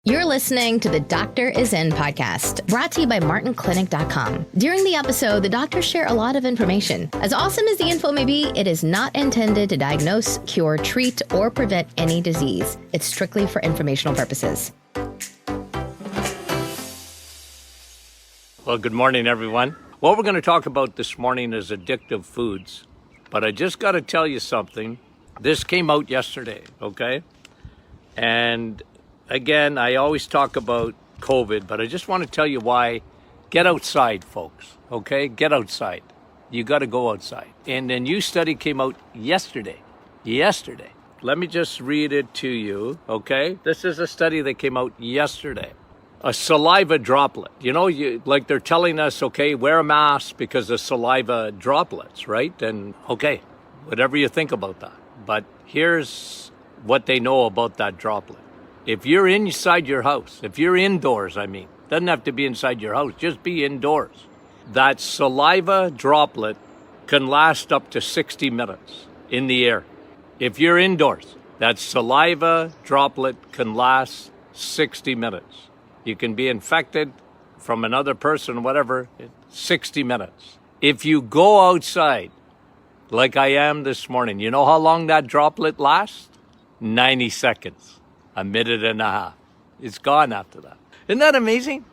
You're listening to the Doctor Is In podcast, brought to you by MartinClinic.com. During the episode, the doctors share a lot of information. As awesome as the info may be, it is not intended to diagnose, cure, treat, or prevent any disease. It's strictly for informational purposes. Well, good morning, everyone. What we're going to talk about this morning is addictive foods. But I just got to tell you something. This came out yesterday, okay? And again, I always talk about COVID, but I just want to tell you why. Get outside, folks, okay? Get outside. You got to go outside. And a new study came out yesterday. Let me just read it to you, okay? This is a study that came out yesterday. A saliva droplet. You know, like they're telling us, okay, wear a mask because of saliva droplets, right? And okay, whatever you think about that. But here's what they know about that droplet. If you're inside your house, if you're indoors, doesn't have to be inside your house, just be indoors. That saliva droplet can last up to 60 minutes in the air. If you're indoors, that saliva droplet can last 60 minutes. You can be infected from another person, whatever, 60 minutes. If you go outside, like I am this morning, you know how long that droplet lasts? 90 seconds. A minute and a half. It's gone after that. Isn't that amazing?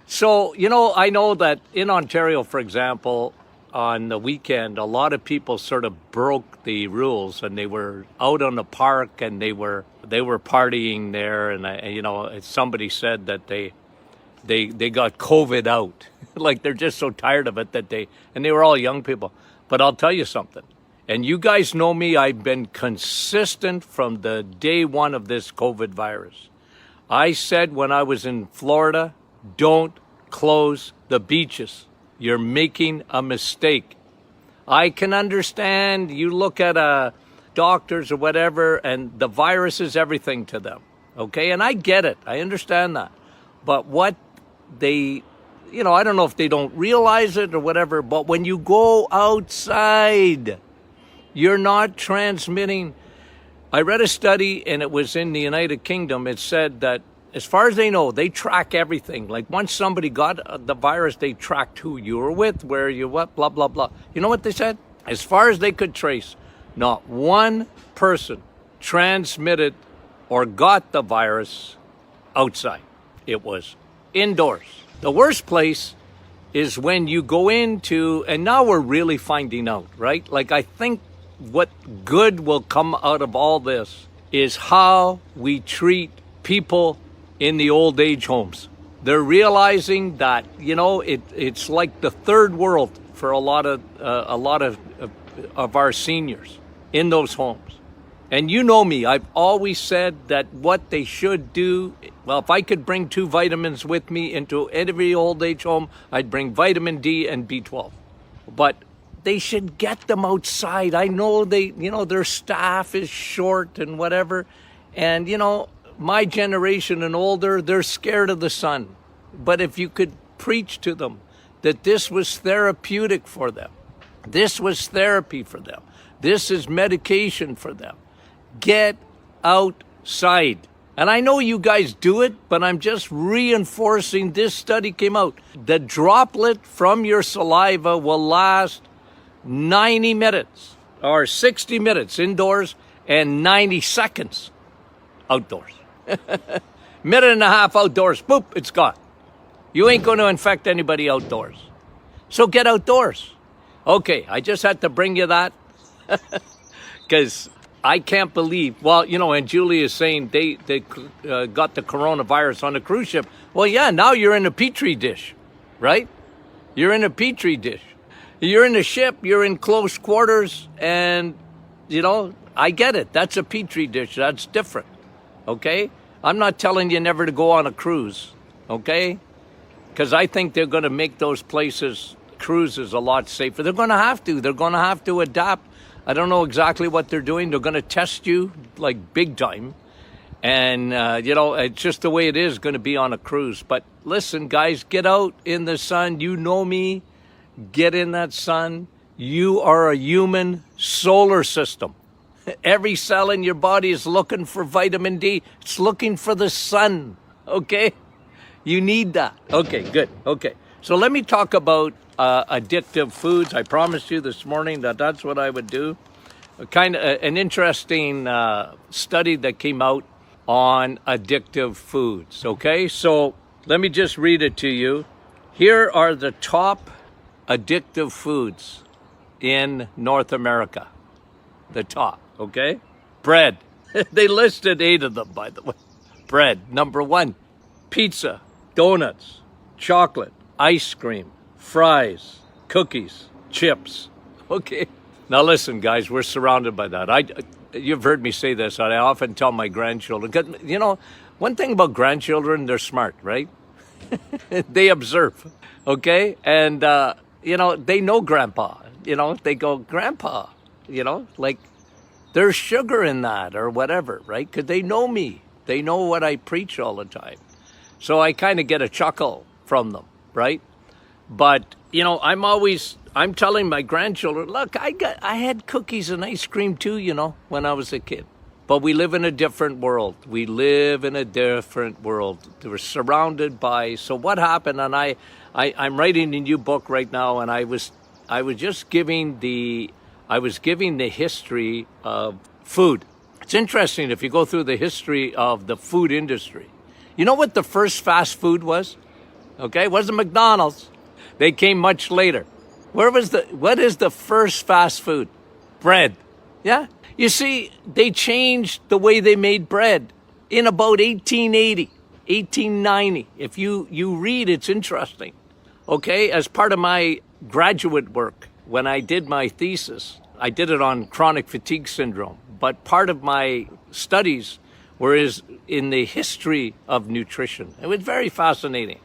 So, you know, I know that in Ontario, for example, on the weekend, a lot of people sort of broke the rules and they were out on the park and they were partying there. And, somebody said that they got COVID out. Like they're just so tired of it and they were all young people. But I'll tell you something. And you guys know me, I've been consistent from the day one of this COVID virus. I said when I was in Florida, don't close the beaches. You're making a mistake. I can understand you look at doctors or whatever, and the virus is everything to them. Okay, and I get it. I understand that. But what they, I don't know if they don't realize it or whatever, but when you go outside, you're not transmitting. I read a study, and it was in the United Kingdom. It said that, as far as they know, they track everything. Like once somebody got the virus, they tracked who you were with, where you what, blah, blah, blah. You know what they said? As far as they could trace, not one person transmitted or got the virus outside. It was indoors. The worst place is when you go into, and now we're really finding out, right? Like I think what good will come out of all this is how we treat people in the old age homes. They're realizing that, it's like the third world for a lot of our seniors in those homes. And you know me, I've always said that what they should do, well, if I could bring 2 vitamins with me into every old age home, I'd bring vitamin D and B12. But they should get them outside. I know their staff is short and whatever. And, my generation and older, they're scared of the sun. But if you could preach to them that this was therapeutic for them, this was therapy for them, this is medication for them, get outside. And I know you guys do it, but I'm just reinforcing this study came out. The droplet from your saliva will last 90 minutes or 60 minutes indoors and 90 seconds outdoors. Minute and a half outdoors, boop, it's gone. You ain't going to infect anybody outdoors. So get outdoors. Okay, I just had to bring you that because I can't believe, and Julie is saying they got the coronavirus on a cruise ship. Well, yeah, now you're in a petri dish, right? You're in a petri dish. You're in a ship, you're in close quarters, and, I get it. That's a petri dish. That's different, okay? I'm not telling you never to go on a cruise, okay? Because I think they're going to make those cruises a lot safer. They're going to have to. They're going to have to adapt. I don't know exactly what they're doing. They're going to test you, like, big time. And, it's just the way it is going to be on a cruise. But listen, guys, get out in the sun. You know me. Get in that sun. You are a human solar system. Every cell in your body is looking for vitamin D. It's looking for the sun. Okay? You need that. Okay, good. Okay. So let me talk about addictive foods. I promised you this morning that that's what I would do. An interesting study that came out on addictive foods. Okay? So let me just read it to you. Here are the top addictive foods in North America. The top, okay? Bread. They listed 8 of them, by the way. Bread, number 1. Pizza, donuts, chocolate, ice cream, fries, cookies, chips. Okay. Now listen, guys, we're surrounded by that. You've heard me say this. I often tell my grandchildren, 'cause, you know, one thing about grandchildren, they're smart, right? They observe, okay? And, they know grandpa. They go, grandpa, like there's sugar in that or whatever, right? Because they know me. They know what I preach all the time. So I kind of get a chuckle from them, right? But, I'm telling my grandchildren, look, I had cookies and ice cream too, when I was a kid. But we live in a different world. We live in a different world. We're surrounded by, so what happened, and I'm writing a new book right now, and I was just giving the history of food. It's interesting if you go through the history of the food industry. You know what the first fast food was? Okay, it wasn't McDonald's. They came much later. What is the first fast food? Bread. Yeah? You see, they changed the way they made bread in about 1880, 1890. If you read, it's interesting. Okay, as part of my graduate work, when I did my thesis, I did it on chronic fatigue syndrome. But part of my studies were in the history of nutrition. It was very fascinating.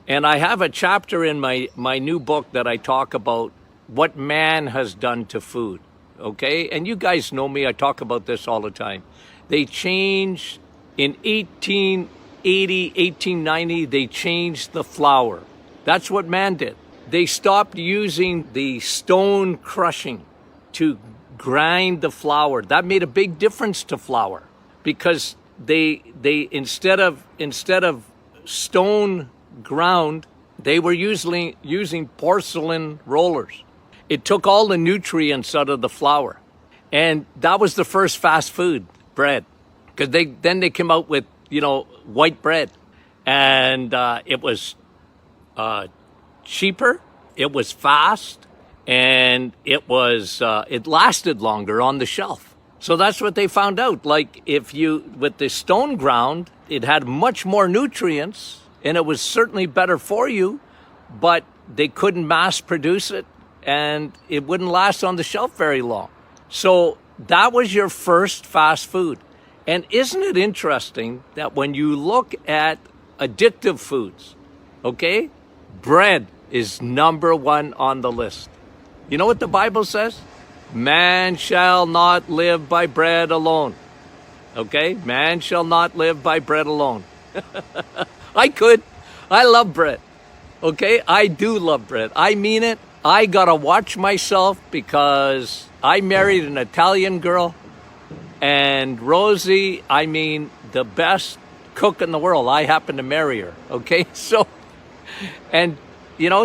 And I have a chapter in my new book that I talk about what man has done to food. Okay? And you guys know me, I talk about this all the time. They changed in 1880, 1890, they changed the flour. That's what man did. They stopped using the stone crushing to grind the flour. That made a big difference to flour because they instead of stone ground, they were using porcelain rollers. It took all the nutrients out of the flour. And that was the first fast food, bread. Because then they came out with, white bread. And it was cheaper, it was fast, and it lasted longer on the shelf. So that's what they found out. Like with the stone ground, it had much more nutrients, and it was certainly better for you, but they couldn't mass produce it. And it wouldn't last on the shelf very long. So that was your first fast food. And isn't it interesting that when you look at addictive foods, okay, bread is number 1 on the list. You know what the Bible says? Man shall not live by bread alone. Okay? Man shall not live by bread alone. I love bread. Okay? I do love bread. I mean it. I gotta watch myself because I married an Italian girl, and Rosie, the best cook in the world. I happen to marry her. Okay, so, and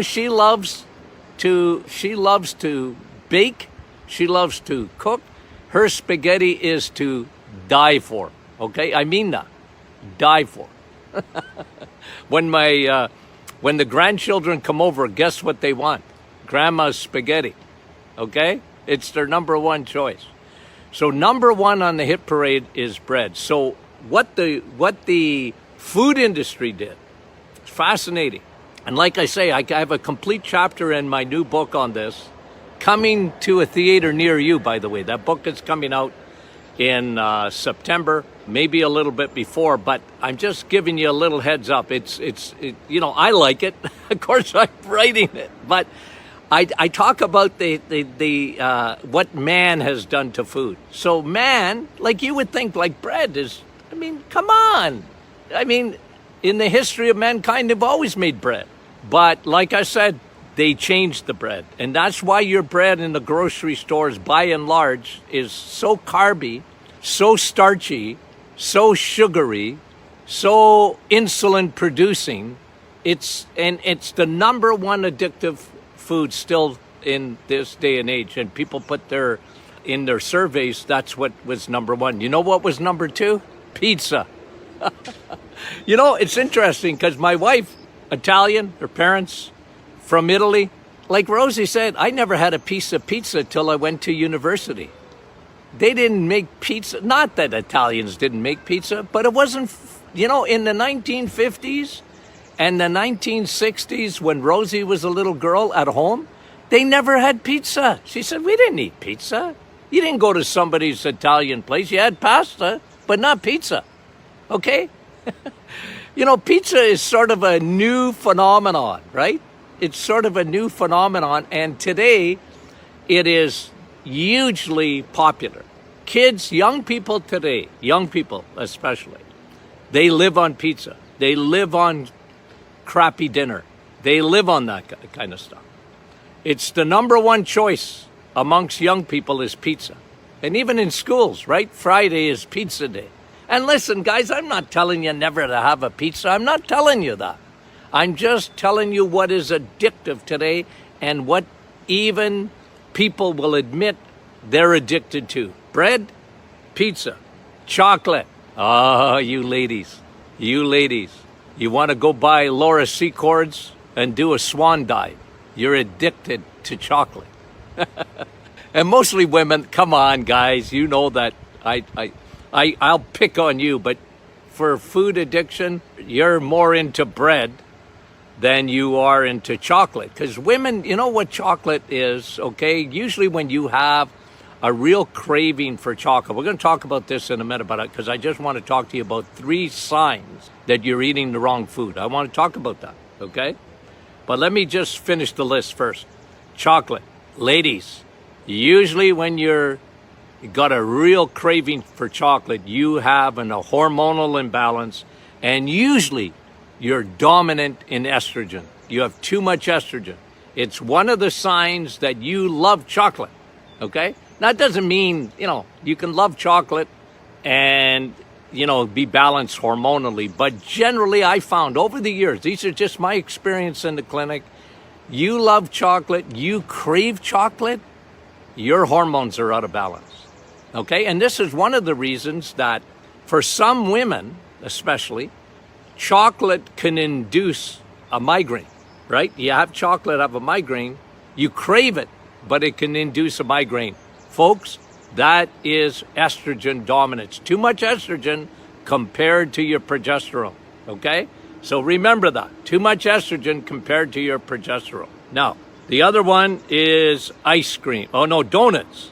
she loves to bake. She loves to cook. Her spaghetti is to die for. Okay, I mean that, die for. When the grandchildren come over, guess what they want? Grandma's spaghetti, okay? It's their number 1 choice. So number 1 on the hit parade is bread. So what the food industry did, it's fascinating. And like I say, I have a complete chapter in my new book on this, coming to a theater near you, by the way. That book is coming out in September, maybe a little bit before, but I'm just giving you a little heads up. I like it. Of course, I'm writing it, but I talk about the what man has done to food. So man, like you would think, like bread is, come on. In the history of mankind, they've always made bread. But like I said, they changed the bread. And that's why your bread in the grocery stores, by and large, is so carby, so starchy, so sugary, so insulin producing. It's the number one addictive food still in this day and age. And people put in their surveys, that's what was number one. You know what was number two? Pizza. You know, it's interesting because my wife, Italian, her parents from Italy, like Rosie said, I never had a piece of pizza till I went to university. They didn't make pizza. Not that Italians didn't make pizza, but it wasn't, you know, in the 1950s and the 1960s when Rosie was a little girl at home, they never had pizza. She said, we didn't eat pizza. You didn't go to somebody's Italian place. You had pasta, but not pizza. Okay? You know, pizza is sort of a new phenomenon, right? It's sort of a new phenomenon. And today, it is hugely popular. Kids, young people today, young people especially, they live on pizza. They live on crappy dinner. They live on that kind of stuff. It's the number one choice amongst young people is pizza. And even in schools, right? Friday is pizza day. And listen, guys, I'm not telling you never to have a pizza. I'm not telling you that. I'm just telling you what is addictive today and what even people will admit they're addicted to. Bread, pizza, chocolate. Oh, you ladies, you want to go buy Laura Secords and do a swan dive. You're addicted to chocolate. And mostly women, come on, guys, you know that I'll pick on you, but for food addiction, you're more into bread than you are into chocolate. Because women, you know what chocolate is, okay? Usually when you have a real craving for chocolate, we're going to talk about this in a minute, because I just want to talk to you about 3 signs that you're eating the wrong food. I want to talk about that, okay? But let me just finish the list first. Chocolate. Ladies, usually when you got a real craving for chocolate, you have a hormonal imbalance, and usually you're dominant in estrogen. You have too much estrogen. It's one of the signs that you love chocolate, okay? Now, that doesn't mean, you know, you can love chocolate and, you know, be balanced hormonally. But generally, I found over the years, these are just my experience in the clinic, you love chocolate, you crave chocolate, your hormones are out of balance. Okay, and this is one of the reasons that for some women, especially, chocolate can induce a migraine, right? You have chocolate, have a migraine, you crave it, but it can induce a migraine. Folks, that is estrogen dominance. Too much estrogen compared to your progesterone, okay? So remember that. Too much estrogen compared to your progesterone. Now, the other one is ice cream. Oh, no, donuts.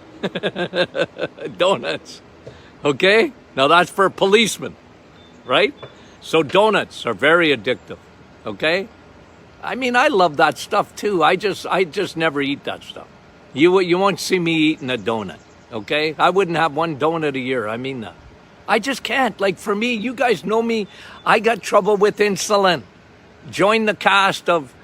Donuts. Okay? Now that's for policemen, right? So donuts are very addictive. Okay? I mean, I love that stuff too. I just never eat that stuff. You won't see me eating a donut. Okay? I wouldn't have one donut a year. I mean that. I just can't. Like for me, you guys know me. I got trouble with insulin. Join the cast of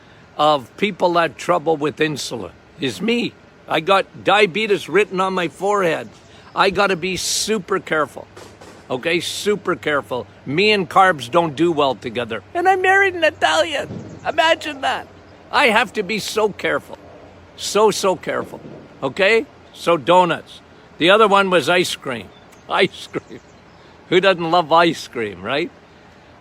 people that have trouble with insulin. Is me. I got diabetes written on my forehead. I got to be super careful. Okay, super careful. Me and carbs don't do well together. And I married an Italian. Imagine that. I have to be so careful. So careful. Okay? So donuts. The other one was ice cream. Ice cream. Who doesn't love ice cream, right?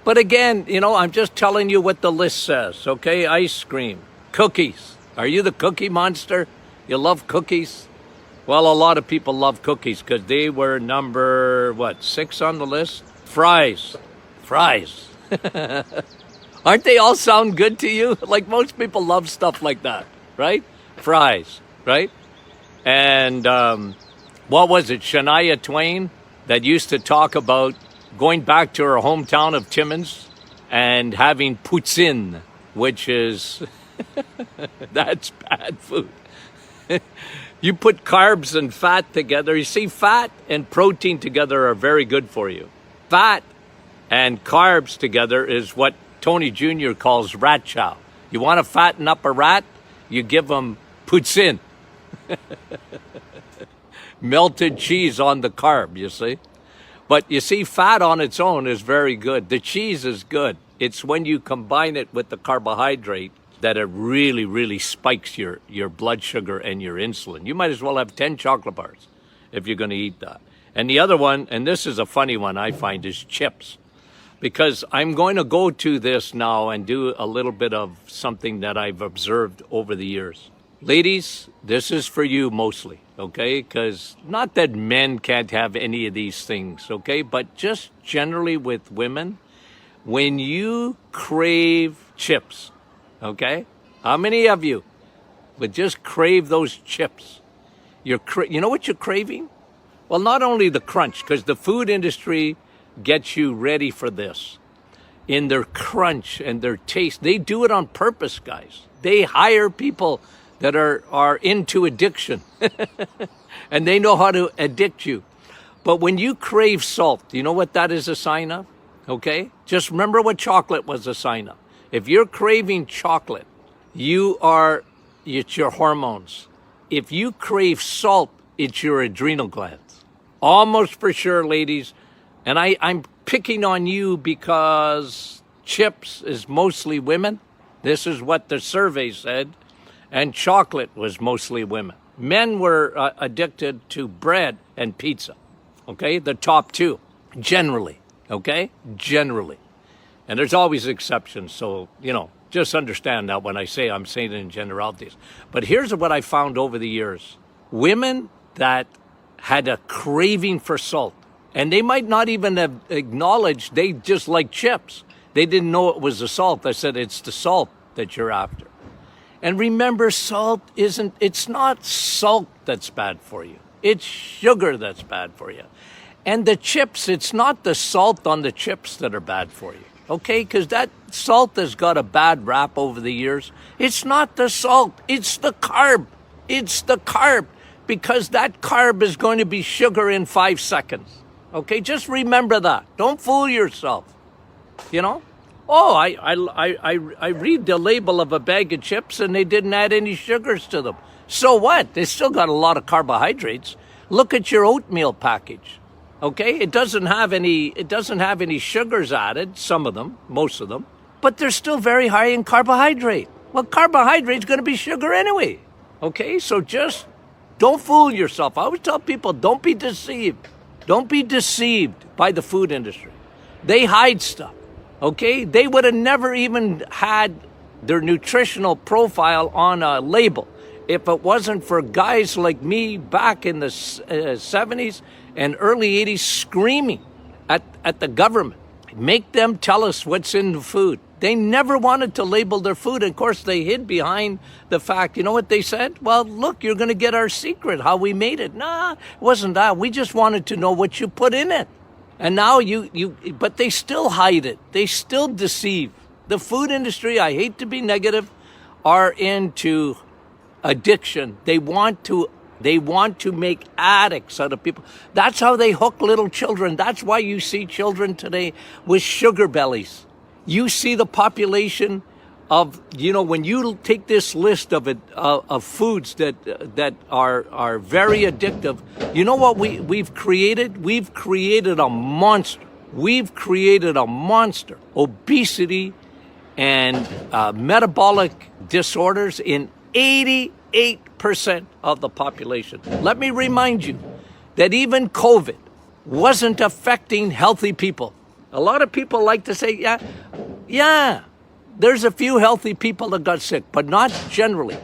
But again, you know, I'm just telling you what the list says. Okay? Ice cream. Cookies. Are you the cookie monster? You love cookies? Well, a lot of people love cookies because they were number, 6 on the list? Fries. Aren't they all sound good to you? Like most people love stuff like that, right? Fries, right? And what was it, Shania Twain that used to talk about going back to her hometown of Timmins and having poutine, which is, that's bad food. You put carbs and fat together. You see, fat and protein together are very good for you. Fat and carbs together is what Tony Jr. calls rat chow. You want to fatten up a rat? You give them poutine. Melted cheese on the carb, you see. But you see, fat on its own is very good. The cheese is good. It's when you combine it with the carbohydrate that it really, really spikes your blood sugar and your insulin. You might as well have 10 chocolate bars if you're going to eat that. And the other one, and this is a funny one I find, is chips. Because I'm going to go to this now and do a little bit of something that I've observed over the years. Ladies, this is for you mostly, okay? Because not that men can't have any of these things, okay? But just generally with women, when you crave chips, okay? How many of you would just crave those chips? You know what you're craving? Well, not only the crunch, because the food industry gets you ready for this. In their crunch and their taste, they do it on purpose, guys. They hire people that are into addiction, and they know how to addict you. But when you crave salt, you know what that is a sign of? Okay? Just remember what chocolate was a sign of. If you're craving chocolate, it's your hormones. If you crave salt, it's your adrenal glands. Almost for sure, ladies. And I'm picking on you because chips is mostly women. This is what the survey said. And chocolate was mostly women. Men were addicted to bread and pizza. Okay? The top two. Generally. Okay? Generally. And there's always exceptions. So, just understand that when I say I'm saying it in generalities. But here's what I found over the years. Women that had a craving for salt, and they might not even have acknowledged they just like chips. They didn't know it was the salt. I said, it's the salt that you're after. And remember, it's not salt that's bad for you. It's sugar that's bad for you. And the chips, it's not the salt on the chips that are bad for you. Okay? Because that salt has got a bad rap over the years. It's not the salt. It's the carb. It's the carb. Because that carb is going to be sugar in 5 seconds. Okay, just remember that. Don't fool yourself. Oh, I read the label of a bag of chips and they didn't add any sugars to them. So what? They still got a lot of carbohydrates. Look at your oatmeal package. Okay, it doesn't have any sugars added. Some of them, most of them, but they're still very high in carbohydrate. Well, carbohydrate's going to be sugar anyway. Okay, so just don't fool yourself. I always tell people, don't be deceived. Don't be deceived by the food industry. They hide stuff, okay? They would have never even had their nutritional profile on a label if it wasn't for guys like me back in the 70s and early 80s screaming at the government. Make them tell us what's in the food. They never wanted to label their food. And of course, they hid behind the fact, you know what they said? Well, look, you're going to get our secret, how we made it. Nah, it wasn't that. We just wanted to know what you put in it. And now but they still hide it. They still deceive. The food industry, I hate to be negative, are into addiction. They want to make addicts out of people. That's how they hook little children. That's why you see children today with sugar bellies. You see the population of, when you take this list of foods that are very addictive, you know what we've created? We've created a monster. We've created a monster. Obesity and metabolic disorders in 88% of the population. Let me remind you that even COVID wasn't affecting healthy people. A lot of people like to say, yeah, there's a few healthy people that got sick, but not generally.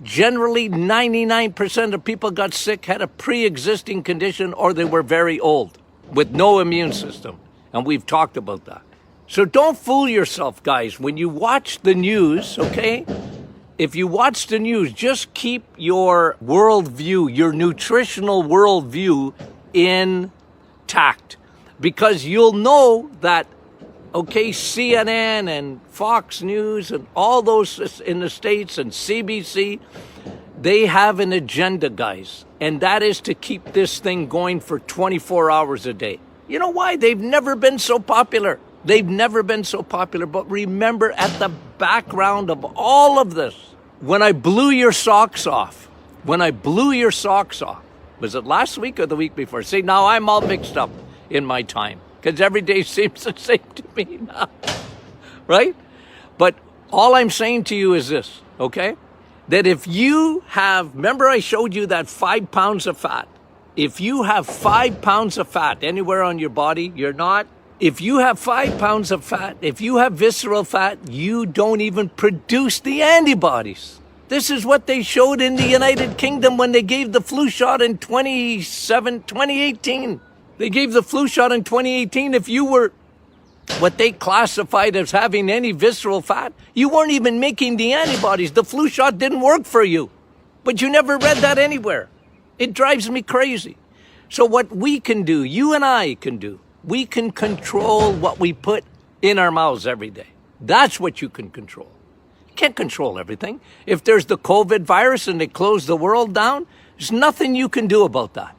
Generally, 99% of people got sick, had a pre-existing condition, or they were very old with no immune system. And we've talked about that. So don't fool yourself, guys. When you watch the news, okay? If you watch the news, just keep your worldview, your nutritional worldview intact. Because you'll know that, okay, CNN and Fox News and all those in the States and CBC, they have an agenda, guys. And that is to keep this thing going for 24 hours a day. You know why? They've never been so popular. They've never been so popular. But remember, at the background of all of this, when I blew your socks off, was it last week or the week before? See, now I'm all mixed up. in my time, because every day seems the same to me now, right? But all I'm saying to you is this, okay? That if you have, remember I showed you that 5 pounds of fat. If you have 5 pounds of fat anywhere on your body, if you have 5 pounds of fat, if you have visceral fat, you don't even produce the antibodies. This is what they showed in the United Kingdom when they gave the flu shot in 2018. They gave the flu shot in 2018. If you were what they classified as having any visceral fat, you weren't even making the antibodies. The flu shot didn't work for you. But you never read that anywhere. It drives me crazy. So what we can do, you and I can do, we can control what we put in our mouths every day. That's what you can control. You can't control everything. If there's the COVID virus and they close the world down, there's nothing you can do about that.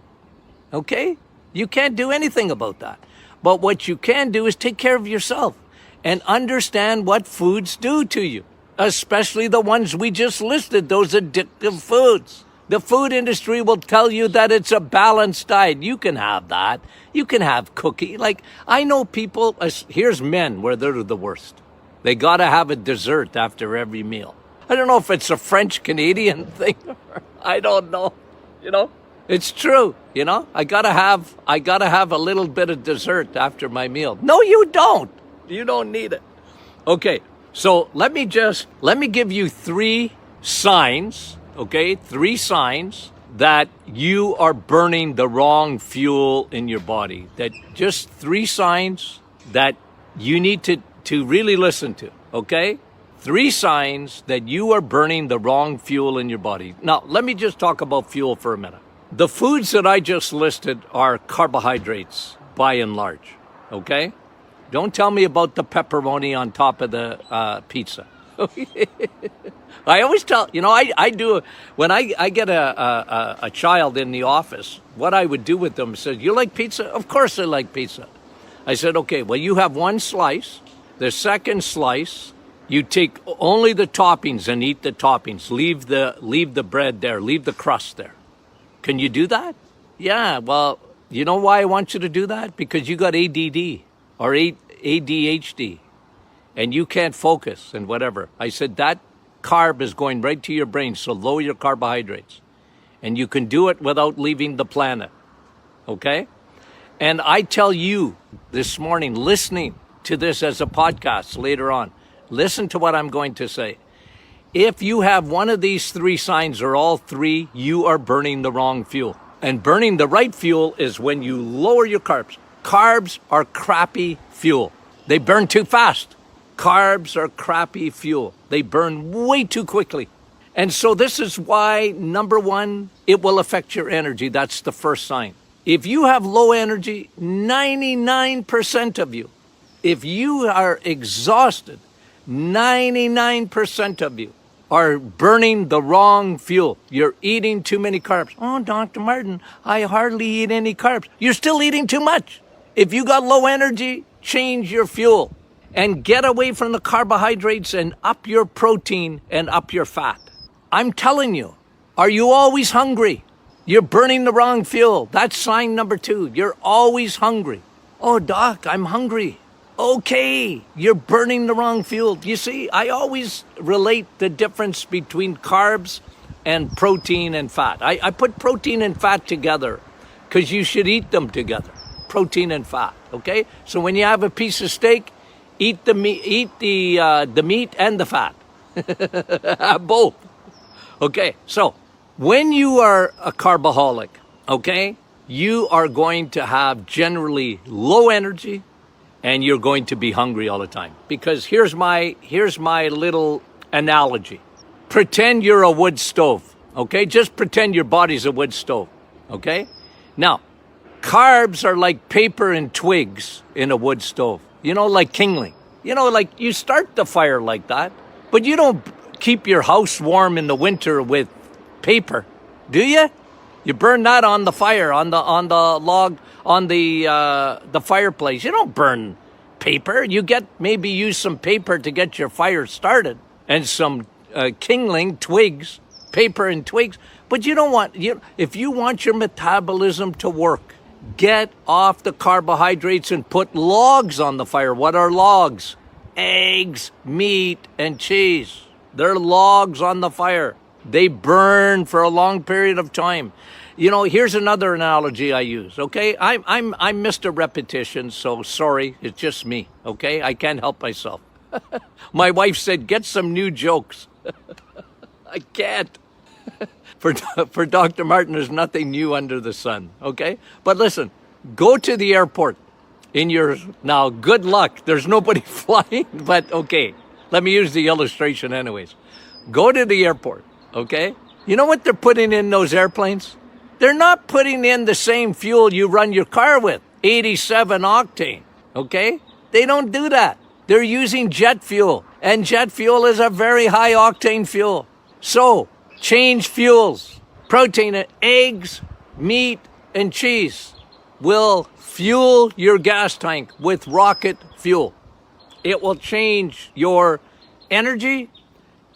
Okay? You can't do anything about that. But what you can do is take care of yourself and understand what foods do to you, especially the ones we just listed, those addictive foods. The food industry will tell you that it's a balanced diet. You can have that. You can have cookie. Like, I know people, here's men where they're the worst. They got to have a dessert after every meal. I don't know if it's a French-Canadian thing. I don't know. It's true. I gotta have a little bit of dessert after my meal. No, you don't. You don't need it. Okay. So let me give you 3 signs. Okay, 3 signs that you are burning the wrong fuel in your body. That just 3 signs that you need to really listen to, okay? 3 signs that you are burning the wrong fuel in your body. Now, let me just talk about fuel for a minute. The foods that I just listed are carbohydrates, by and large, okay? Don't tell me about the pepperoni on top of the pizza. I always tell, I do, when I get a child in the office, what I would do with them is say, you like pizza? Of course I like pizza. I said, okay, well, you have 1 slice. The second slice, you take only the toppings and eat the toppings. Leave the bread there. Leave the crust there. Can you do that? Yeah, well, you know why I want you to do that? Because you got ADD or ADHD. And you can't focus and whatever. I said that carb is going right to your brain, so lower your carbohydrates. And you can do it without leaving the planet. Okay? And I tell you this morning, listening to this as a podcast later on, listen to what I'm going to say. If you have one of these 3 signs or all 3, you are burning the wrong fuel. And burning the right fuel is when you lower your carbs. Carbs are crappy fuel. They burn too fast. Carbs are crappy fuel. They burn way too quickly. And so this is why, number 1, it will affect your energy. That's the first sign. If you have low energy, 99% of you, if you are exhausted, 99% of you are burning the wrong fuel. You're eating too many carbs. Oh, Dr. Martin, I hardly eat any carbs. You're still eating too much. If you got low energy, change your fuel. And get away from the carbohydrates and up your protein and up your fat. I'm telling you, are you always hungry? You're burning the wrong fuel. That's sign number 2. You're always hungry. Oh, Doc, I'm hungry. Okay, you're burning the wrong fuel. You see, I always relate the difference between carbs and protein and fat. I put protein and fat together because you should eat them together. Protein and fat, okay? So when you have a piece of steak, eat the meat and the fat. Both. Okay, so when you are a carboholic, okay, you are going to have generally low energy and you're going to be hungry all the time. Because here's my little analogy. Pretend you're a wood stove, okay? Just pretend your body's a wood stove, okay? Now, carbs are like paper and twigs in a wood stove. Like kindling. Like you start the fire like that, but you don't keep your house warm in the winter with paper, do you? You burn that on the fire, on the log, on the fireplace. You don't burn paper. You maybe use some paper to get your fire started and some kindling, twigs, paper and twigs. But you don't want, if you want your metabolism to work Get off the carbohydrates and put logs on the fire. What are logs? Eggs, meat, and cheese. They're logs on the fire. They burn for a long period of time. You know, here's another analogy I use, okay? I'm Mr. Repetition, so sorry, it's just me, okay? I can't help myself. My wife said, get some new jokes. I can't. For Dr. Martin, there's nothing new under the sun, okay? But listen, go to the airport now, good luck. There's nobody flying, but okay. Let me use the illustration anyways. Go to the airport, okay? You know what they're putting in those airplanes? They're not putting in the same fuel you run your car with, 87 octane, okay? They don't do that. They're using jet fuel, and jet fuel is a very high octane fuel. So, change fuels. Protein, eggs, meat, and cheese will fuel your gas tank with rocket fuel. It will change your energy.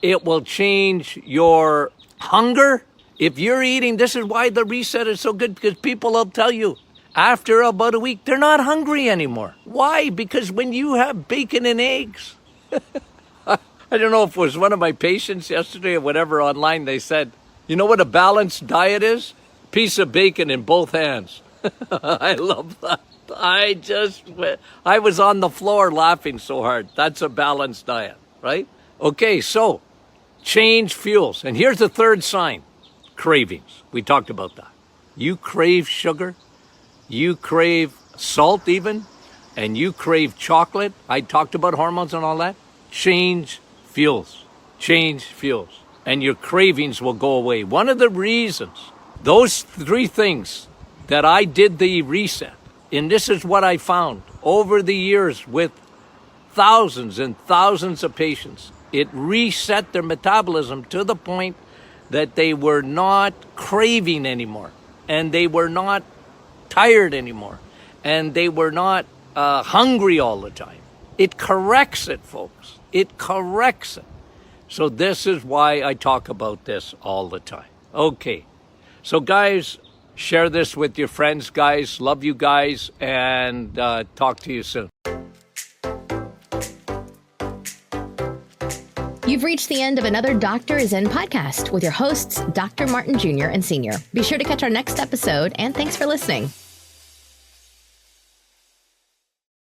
It will change your hunger. If you're eating, this is why the reset is so good, because people will tell you after about a week, they're not hungry anymore. Why? Because when you have bacon and eggs, I don't know if it was one of my patients yesterday or whatever online, they said, you know what a balanced diet is? Piece of bacon in both hands. I love that. I was on the floor laughing so hard. That's a balanced diet, right? Okay, so change fuels. And here's the third sign. Cravings. We talked about that. You crave sugar, you crave salt even, and you crave chocolate. I talked about hormones and all that. Change fuels. Change fuels. And your cravings will go away. One of the reasons, those three things that I did the reset, and this is what I found over the years with thousands and thousands of patients, it reset their metabolism to the point that they were not craving anymore, and they were not tired anymore, and they were not hungry all the time. It corrects it, folks. It corrects it. So this is why I talk about this all the time. Okay. So guys, share this with your friends, guys. Love you guys, and talk to you soon. You've reached the end of another Doctor is In podcast with your hosts, Dr. Martin Jr. and Sr. Be sure to catch our next episode, and thanks for listening.